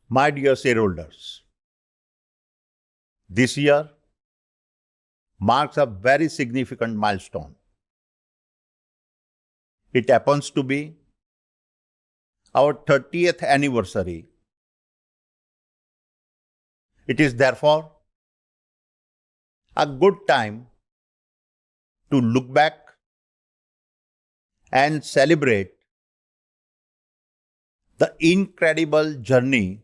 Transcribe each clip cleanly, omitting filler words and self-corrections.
My dear shareholders, this year marks a very significant milestone. It happens to be our 30th anniversary. It is therefore a good time to look back and celebrate the incredible journey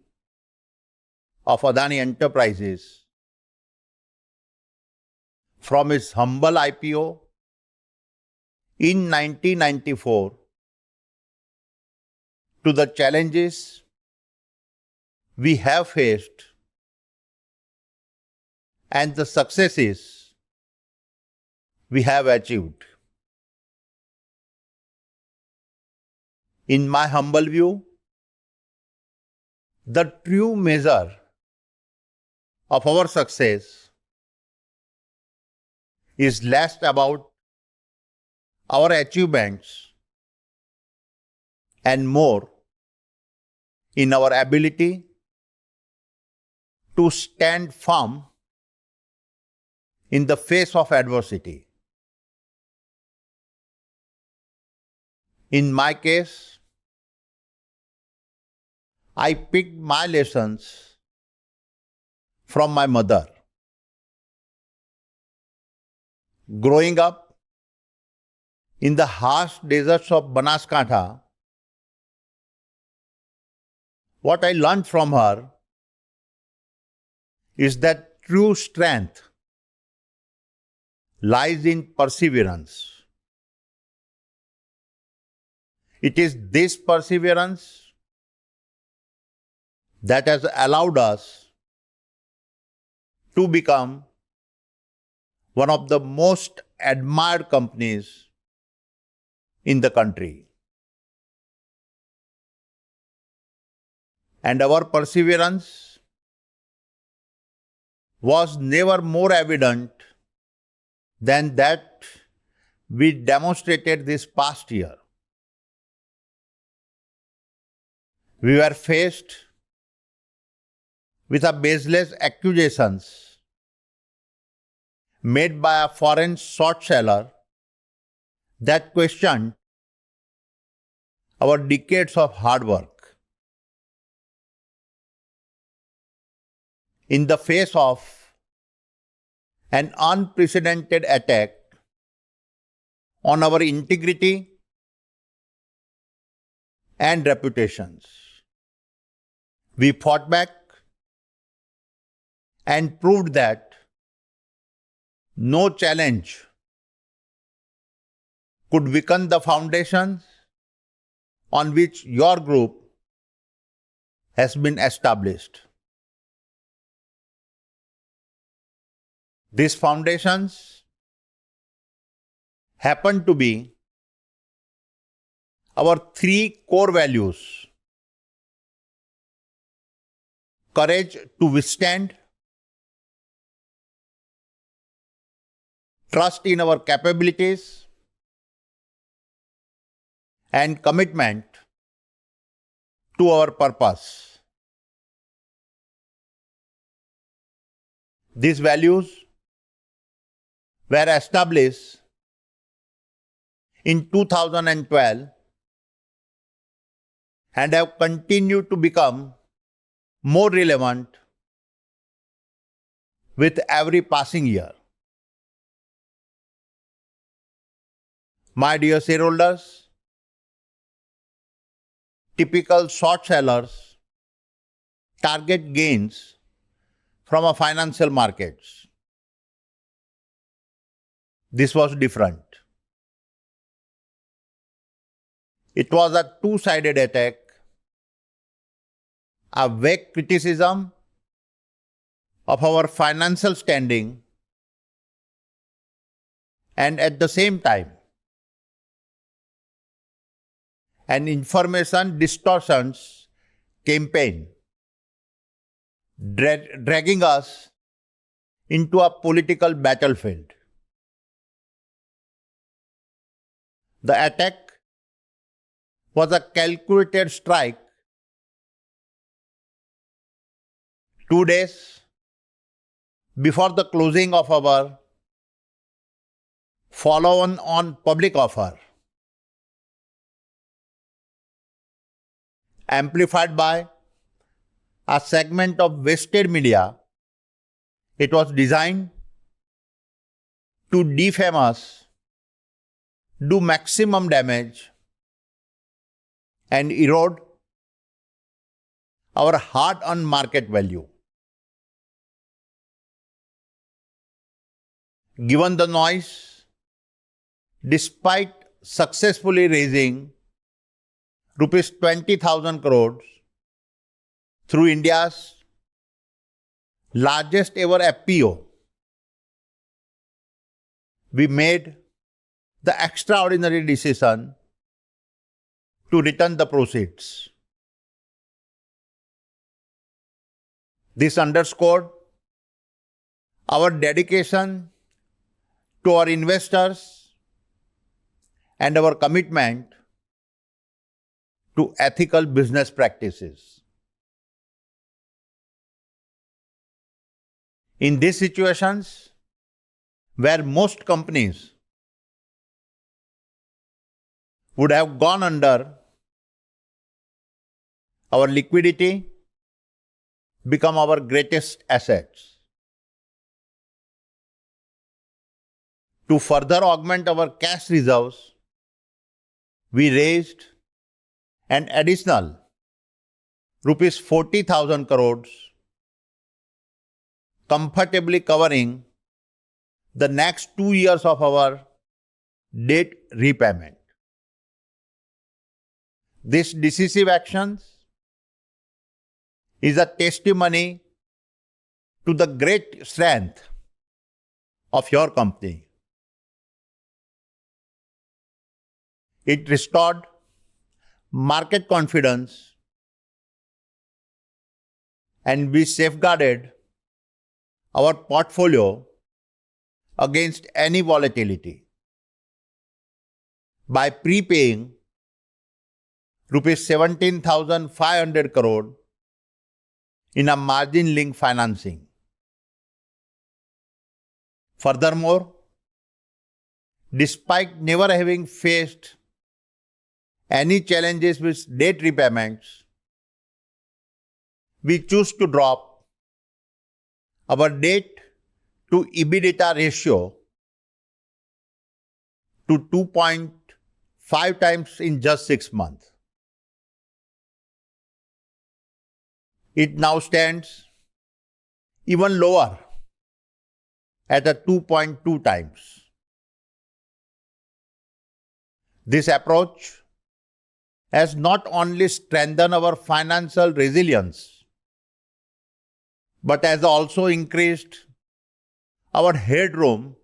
of Adani Enterprises from its humble IPO in 1994 to the challenges we have faced and the successes we have achieved. In my humble view, the true measure of our success is less about our achievements and more in our ability to stand firm in the face of adversity. In my case, I picked my lessons from my mother. Growing up in the harsh deserts of Banaskantha, what I learned from her is that true strength lies in perseverance. It is this perseverance that has allowed us to become one of the most admired companies in the country. And our perseverance was never more evident than that we demonstrated this past year. We were faced with a baseless accusations made by a foreign short seller that questioned our decades of hard work. In the face of an unprecedented attack on our integrity and reputations, we fought back and proved that no challenge could weaken the foundations on which your group has been established. These foundations happen to be our three core values: courage to withstand, trust in our capabilities, and commitment to our purpose. These values were established in 2012 and have continued to become more relevant with every passing year. My dear shareholders, typical short sellers target gains from a financial markets. This was different. It was a two-sided attack, a vague criticism of our financial standing, and at the same time, an information distortions campaign dragging us into a political battlefield. The attack was a calculated strike 2 days before the closing of our follow-on on public offer, amplified by a segment of vested media, it was designed to defame us, do maximum damage, and erode our hard-earned market value. Given the noise, despite successfully raising rupees 20,000 crores through India's largest ever FPO, we made the extraordinary decision to return the proceeds. This underscored our dedication to our investors and our commitment to ethical business practices. In these situations, where most companies would have gone under, our liquidity become our greatest assets. To further augment our cash reserves, we raised an additional rupees 40,000 crores, comfortably covering the next 2 years of our debt repayment. This decisive action is a testimony to the great strength of your company. It restored market confidence, and we safeguarded our portfolio against any volatility by prepaying rupees 17,500 crore in a margin-linked financing. Furthermore, despite never having faced any challenges with debt repayments, we choose to drop our debt to EBITDA ratio to 2.5 times in just 6 months. It now stands even lower at a 2.2 times. This approach has not only strengthened our financial resilience, but has also increased our headroom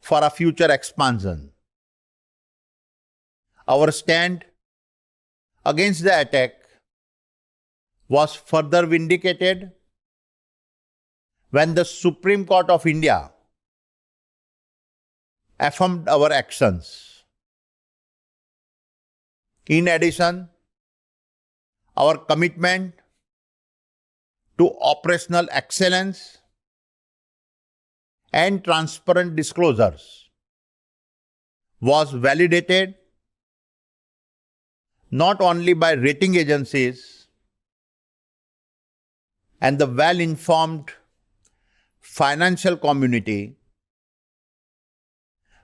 for a future expansion. Our stand against the attack was further vindicated when the Supreme Court of India affirmed our actions. In addition, our commitment to operational excellence and transparent disclosures was validated not only by rating agencies and the well-informed financial community,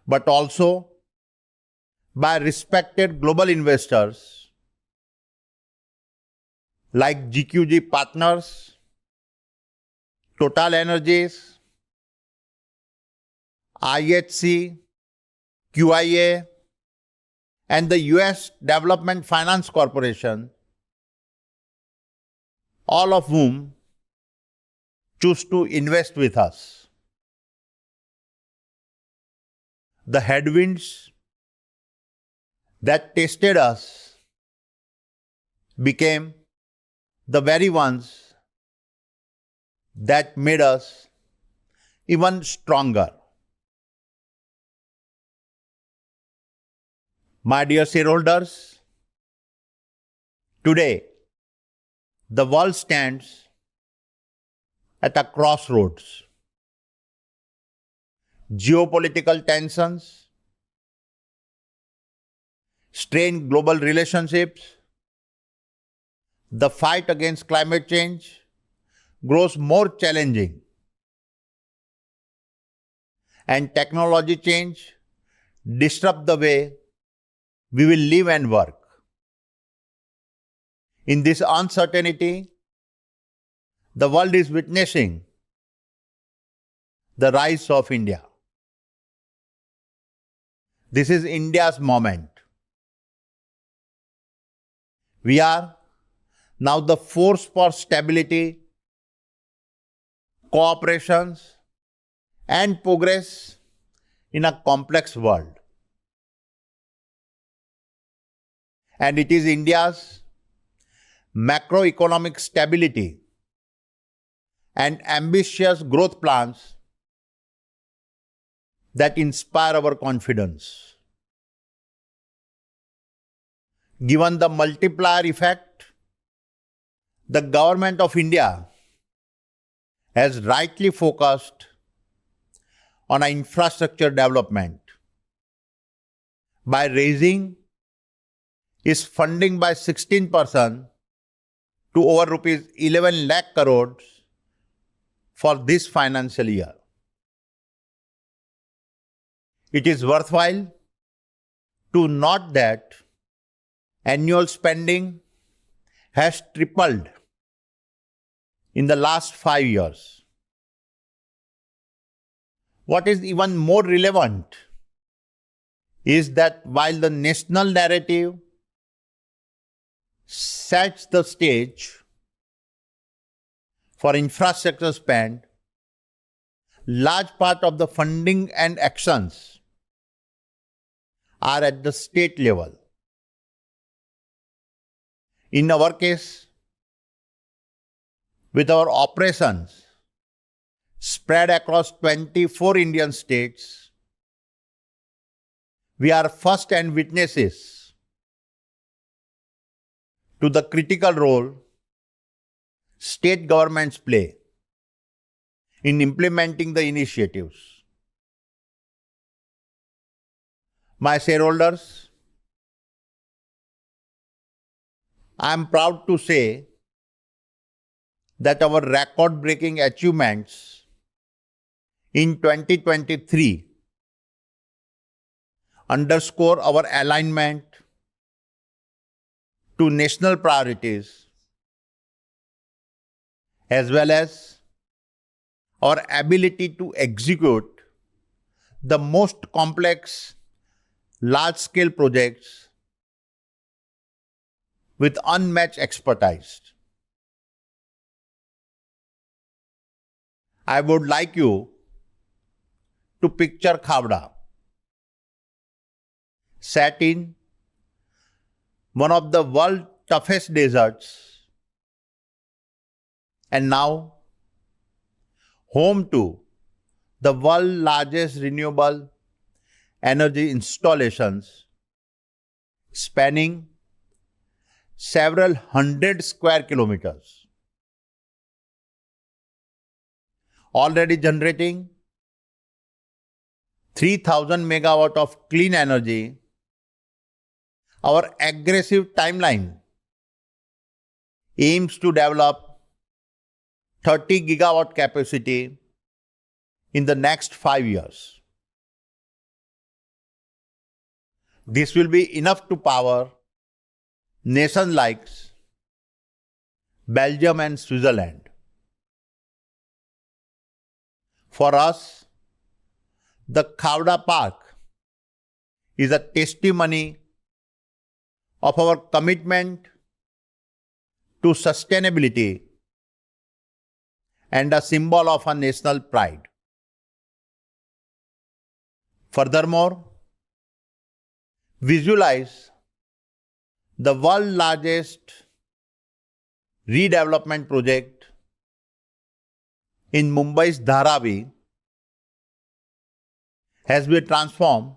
but also by respected global investors like GQG Partners, Total Energies, IHC, QIA, and the US Development Finance Corporation, all of whom choose to invest with us. The headwinds that tested us became the very ones that made us even stronger. My dear shareholders, today The world stands at a crossroads. Geopolitical tensions, strained global relationships, the fight against climate change grows more challenging, and technology change disrupt the way we will live and work. In this uncertainty, the world is witnessing the rise of India. This is India's moment. We are now the force for stability, cooperation, and progress in a complex world. And it is India's macroeconomic stability and ambitious growth plans that inspire our confidence. Given the multiplier effect, the government of India has rightly focused on infrastructure development by raising its funding by 16% to over rupees 11 lakh crores for this financial year. It is worthwhile to note that annual spending has tripled in the last 5 years. What is even more relevant is that while the national narrative sets the stage for infrastructure spend, large part of the funding and actions are at the state level. In our case, with our operations spread across 24 Indian states, we are first-hand witnesses to the critical role state governments play in implementing the initiatives. My shareholders, I am proud to say that our record-breaking achievements in 2023 underscore our alignment to national priorities as well as our ability to execute the most complex large-scale projects with unmatched expertise. I would like you to picture Khavda, set in one of the world's toughest deserts, and now home to the world's largest renewable energy installations spanning several hundred square kilometers, already generating 3,000 megawatt of clean energy. Our aggressive timeline aims to develop 30 gigawatt capacity in the next 5 years. This will be enough to power nations like Belgium and Switzerland. For us, the Khavda Park is a testimony of our commitment to sustainability and a symbol of our national pride. Furthermore, visualize the world's largest redevelopment project in Mumbai's Dharavi has been transformed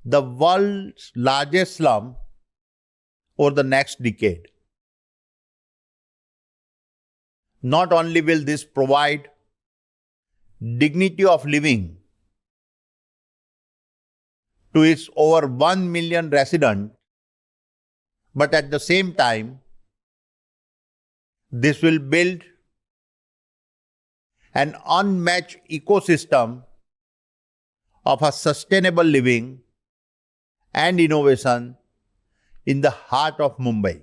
the world's largest slum over the next decade. Not only will this provide dignity of living to its over 1 million residents, but at the same time, this will build an unmatched ecosystem of a sustainable living and innovation in the heart of Mumbai.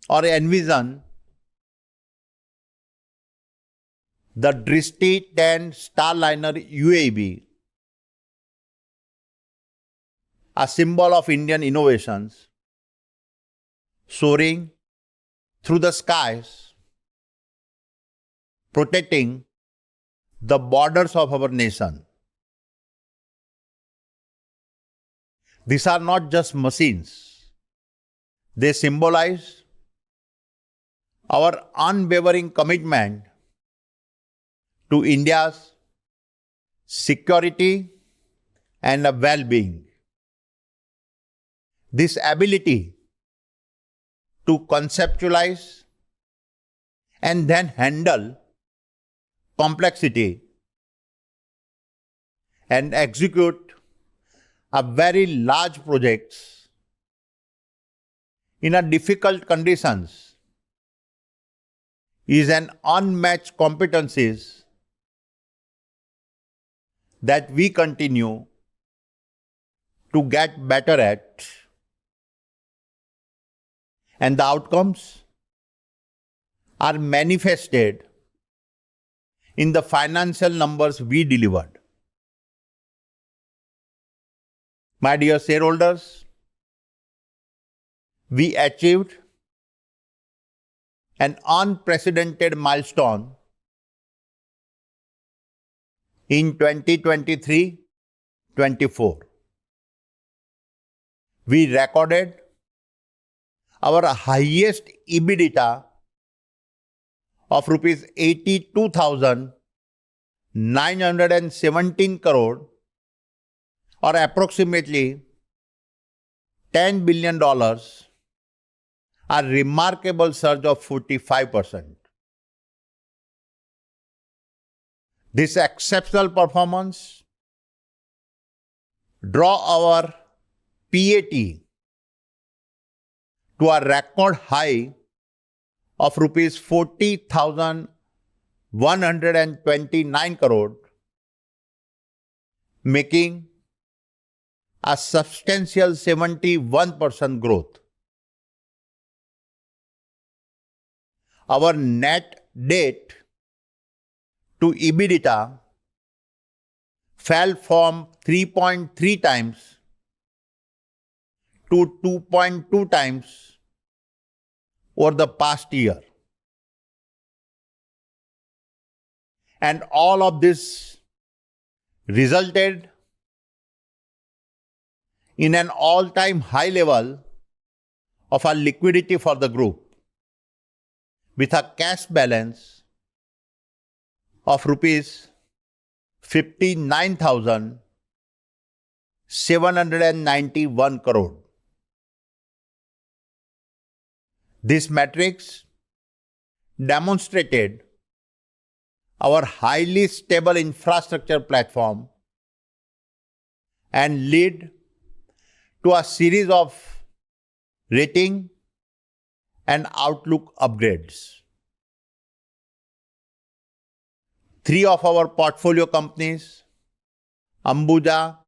Or envision the Drishti 10 Starliner UAV, a symbol of Indian innovations, soaring through the skies, protecting the borders of our nation. These are not just machines. They symbolize our unwavering commitment to India's security and well-being. This ability to conceptualize and then handle complexity and execute a very large projects in a difficult conditions is an unmatched competencies that we continue to get better at, and the outcomes are manifested in the financial numbers we delivered. My dear shareholders, we achieved an unprecedented milestone in 2023-24. We recorded our highest EBITDA of rupees 82,917 crore, or approximately $10 billion, a remarkable surge of 45%. This exceptional performance draw our PAT to a record high of rupees 40,129 crore, making a substantial 71% growth. Our net debt to EBITDA fell from 3.3 times to 2.2 times over the past year. And all of this resulted in an all-time high level of our liquidity for the group, with a cash balance of rupees 59,791 crore. These metrics demonstrated our highly stable infrastructure platform and lead to a series of rating and outlook upgrades. 3 of our portfolio companies, Ambuja,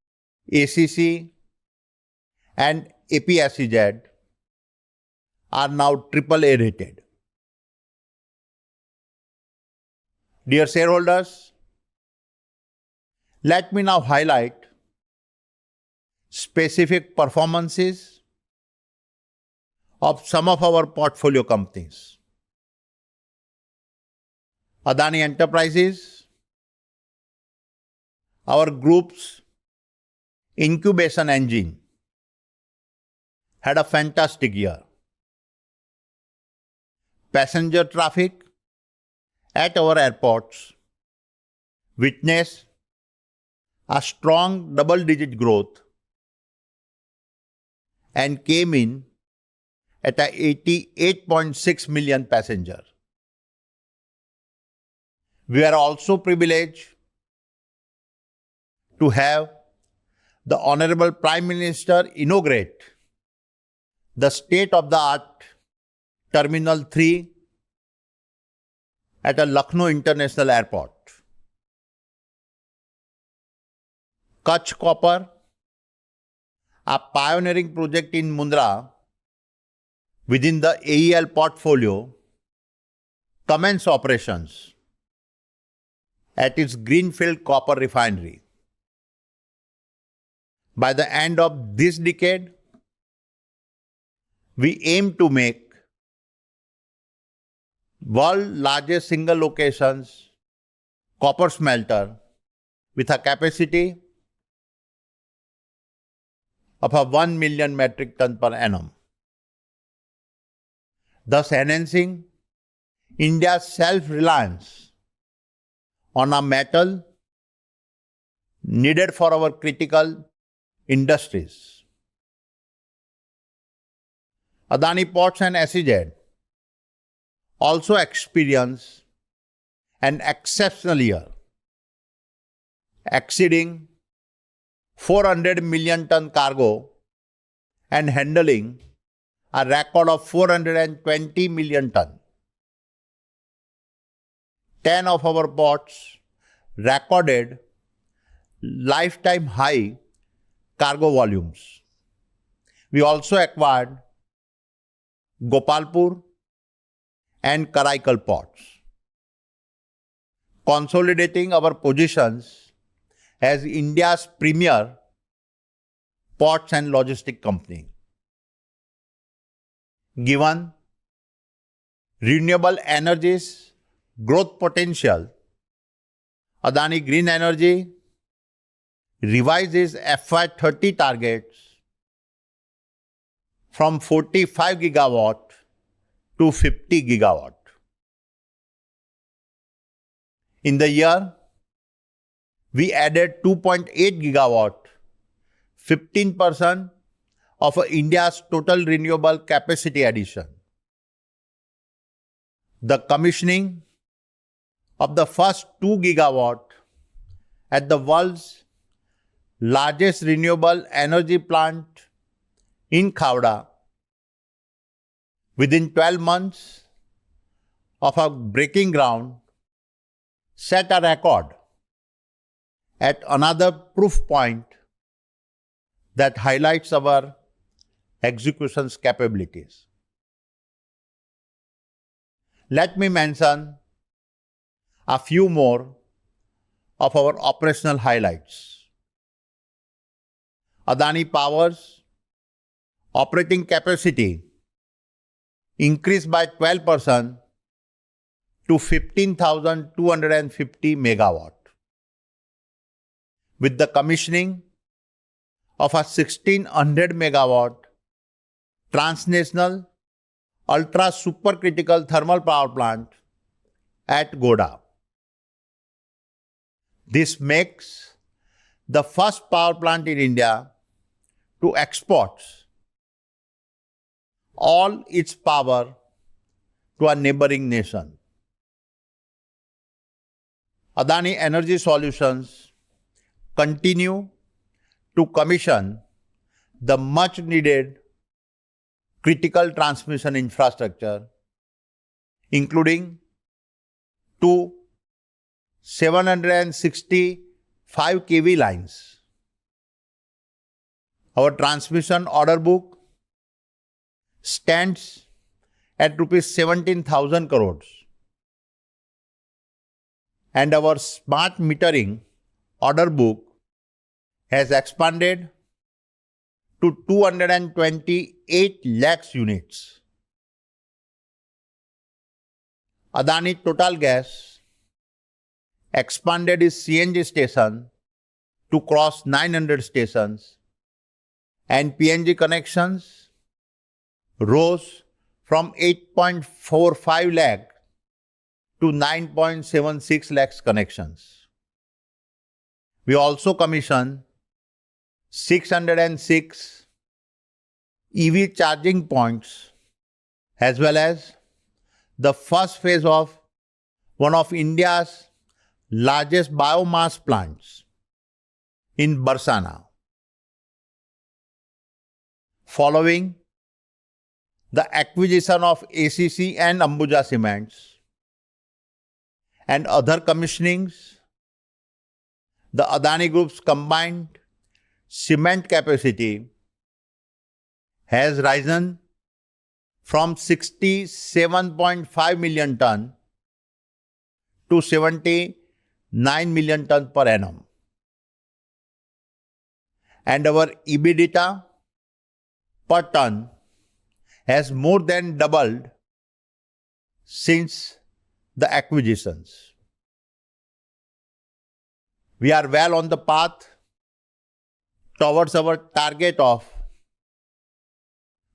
ACC, and APSEZ, are now AAA rated. Dear shareholders, let me now highlight specific performances of some of our portfolio companies. Adani Enterprises, our group's incubation engine, had a fantastic year. Passenger traffic at our airports witnessed a strong double-digit growth and came in at a 88.6 million passengers. We are also privileged to have the Honorable Prime Minister inaugurate the state-of-the-art Terminal 3 at a Lucknow International Airport. Kutch Copper, a pioneering project in Mundra within the AEL portfolio, commenced operations at its greenfield copper refinery. By the end of this decade, we aim to make world's largest single locations copper smelter with a capacity of a 1 million metric ton per annum, thus enhancing India's self-reliance on a metal needed for our critical industries. Adani Ports and SEZ also experienced an exceptional year, exceeding 400 million ton cargo and handling a record of 420 million ton. 10 of our ports recorded lifetime high cargo volumes. We also acquired Gopalpur and Karaikal ports, consolidating our positions as India's premier ports and logistic company. Given renewable energies growth potential, Adani Green Energy revises FY30 targets from 45 gigawatt to 50 gigawatt. In the year, we added 2.8 gigawatt, 15% of India's total renewable capacity addition. The commissioning of the first 2 gigawatt at the world's largest renewable energy plant in Khavda within 12 months of our breaking ground set a record at another proof point that highlights our execution's capabilities. Let me mention a few more of our operational highlights. Adani Power's operating capacity increased by 12% to 15,250 megawatt, with the commissioning of a 1600 megawatt transnational ultra supercritical thermal power plant at Goda. This makes the first power plant in India to export all its power to a neighboring nation. Adani Energy Solutions continue to commission the much needed critical transmission infrastructure, including two 765 kV lines. Our transmission order book stands at rupees 17,000 crores, and our smart metering order book has expanded to 228 lakhs units. Adani Total Gas expanded its CNG station to cross 900 stations, and PNG connections rose from 8.45 lakh to 9.76 lakhs connections. We also commissioned 606 EV charging points as well as the first phase of one of India's largest biomass plants in Barsana. Following the acquisition of ACC and Ambuja Cements and other commissionings, the Adani Group's combined cement capacity has risen from 67.5 million ton to 79 million ton per annum. And our EBITDA per ton has more than doubled since the acquisitions. We are well on the path towards our target of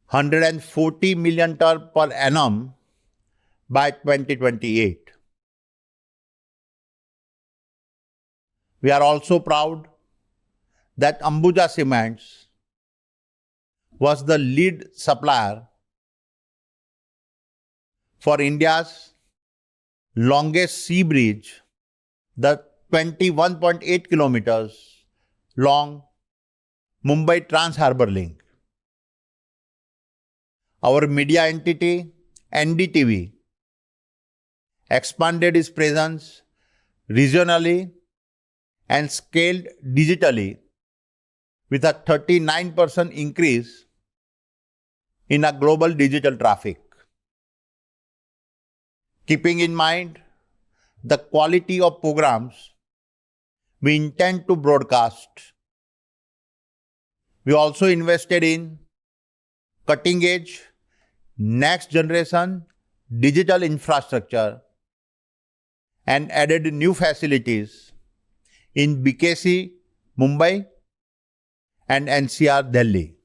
140 million ton per annum by 2028. We are also proud that Ambuja Cements was the lead supplier for India's longest sea bridge, the 21.8 kilometers long Mumbai Trans-Harbour Link. Our media entity, NDTV, expanded its presence regionally and scaled digitally with a 39% increase in a global digital traffic. Keeping in mind the quality of programs we intend to broadcast, we also invested in cutting-edge, next-generation digital infrastructure and added new facilities in BKC, Mumbai and NCR, Delhi.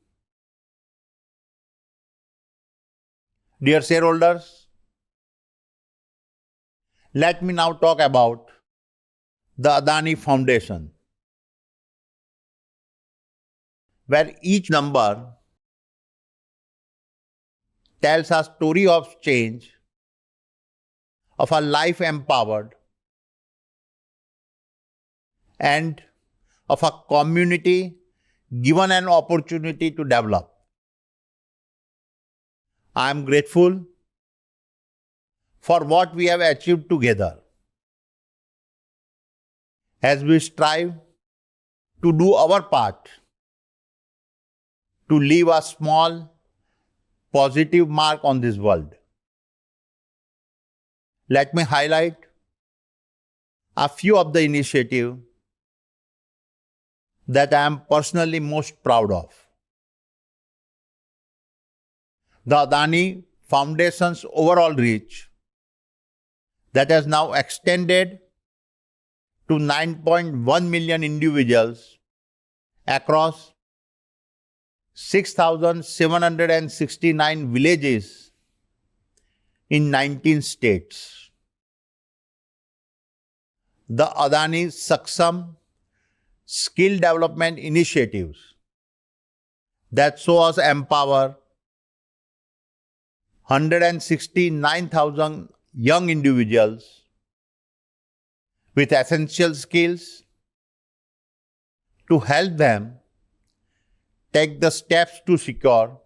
Dear shareholders, let me now talk about the Adani Foundation, where each number tells a story of change, of a life empowered, and of a community given an opportunity to develop. I am grateful for what we have achieved together as we strive to do our part to leave a small, positive mark on this world. Let me highlight a few of the initiatives that I am personally most proud of. The Adani Foundation's overall reach that has now extended to 9.1 million individuals across 6,769 villages in 19 states. The Adani Saksam skill development initiatives that saw us empower 169,000 young individuals with essential skills to help them take the steps to secure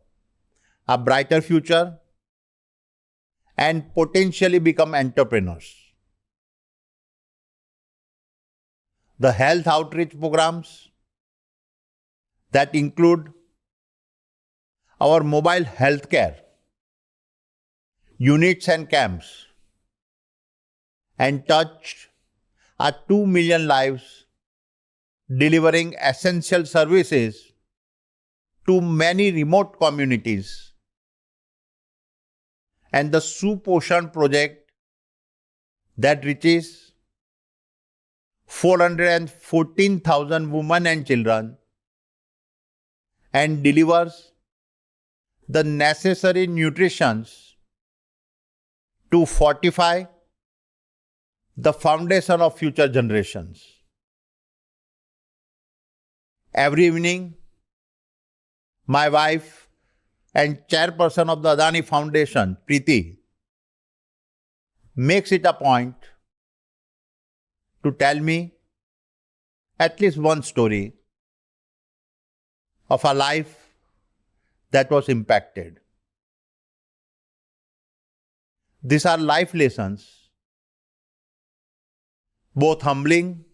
a brighter future and potentially become entrepreneurs. The health outreach programs that include our mobile healthcare units and camps and touched 2 million lives, delivering essential services to many remote communities. And the Suposhan project that reaches 414,000 women and children and delivers the necessary nutrition to fortify the foundation of future generations. Every evening, my wife and chairperson of the Adani Foundation, Preeti, makes it a point to tell me at least one story of a life that was impacted. These are life lessons, both humbling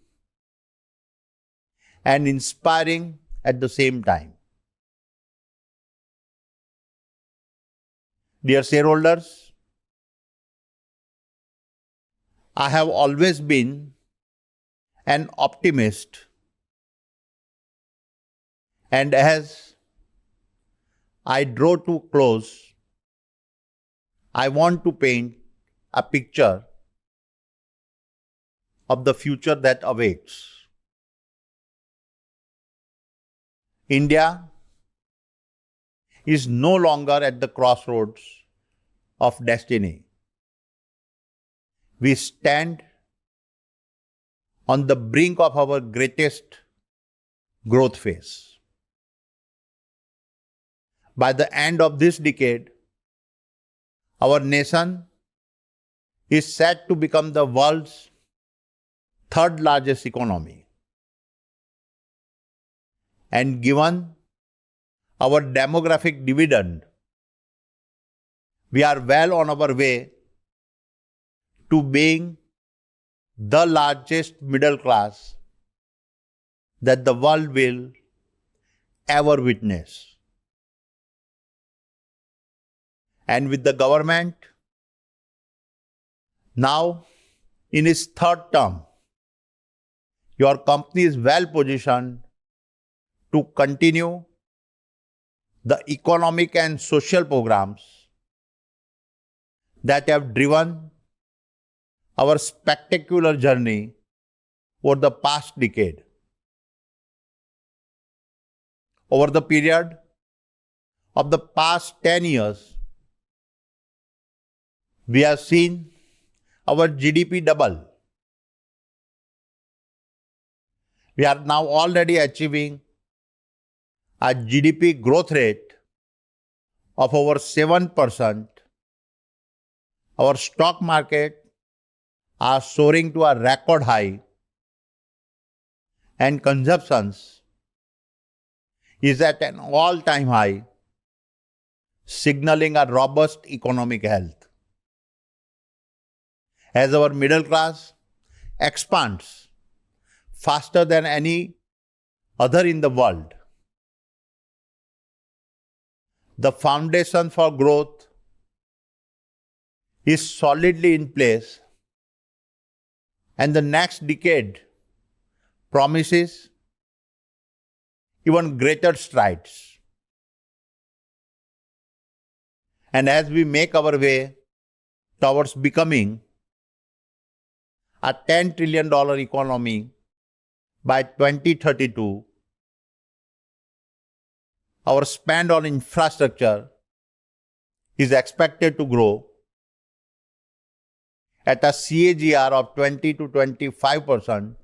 and inspiring at the same time. Dear shareholders, I have always been an optimist, and as I draw to close, I want to paint a picture of the future that awaits. India is no longer at the crossroads of destiny. We stand on the brink of our greatest growth phase. By the end of this decade, our nation is set to become the world's third largest economy. And given our demographic dividend, we are well on our way to being the largest middle class that the world will ever witness. And with the government now in its third term, your company is well positioned to continue the economic and social programs that have driven our spectacular journey over the past decade. Over the period of the past 10 years, we have seen our GDP double. We are now already achieving a GDP growth rate of over 7%. Our stock market are soaring to a record high, and consumptions is at an all-time high, signaling a robust economic health. As our middle class expands faster than any other in the world, the foundation for growth is solidly in place, and the next decade promises even greater strides. And as we make our way towards becoming a $10 trillion economy by 2032, our spend on infrastructure is expected to grow at a CAGR of 20 to 25%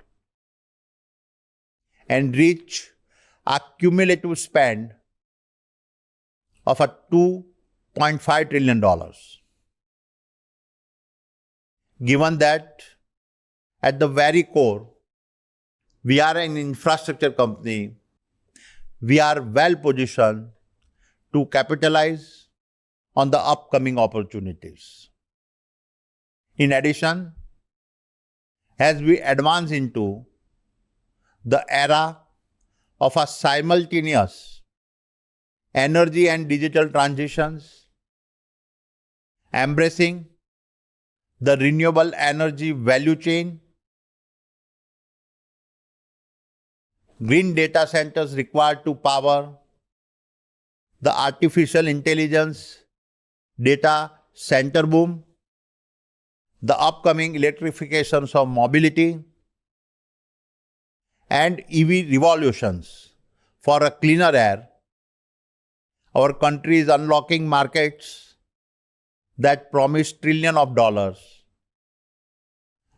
and reach a cumulative spend of a $2.5 trillion. Given that at the very core, we are an infrastructure company, we are well positioned to capitalize on the upcoming opportunities. In addition, as we advance into the era of a simultaneous energy and digital transitions, embracing the renewable energy value chain, green data centers required to power the artificial intelligence data center boom, the upcoming electrifications of mobility, and EV revolutions for a cleaner air, our country is unlocking markets that promise trillions of dollars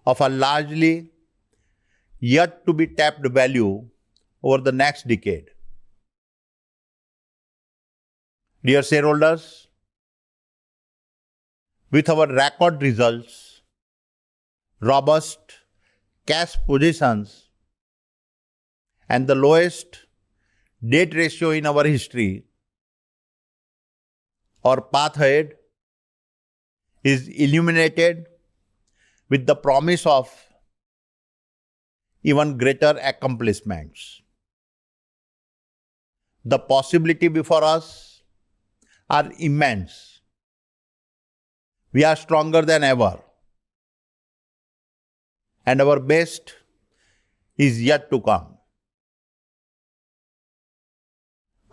of a largely yet to be tapped value over the next decade. Dear shareholders, with our record results, robust cash positions, and the lowest debt ratio in our history, our path ahead is illuminated with the promise of even greater accomplishments. The possibility before us are immense. We are stronger than ever, and our best is yet to come.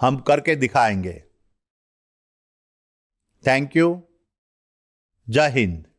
हम करके दिखाएंगे. Thank you. जय हिंद.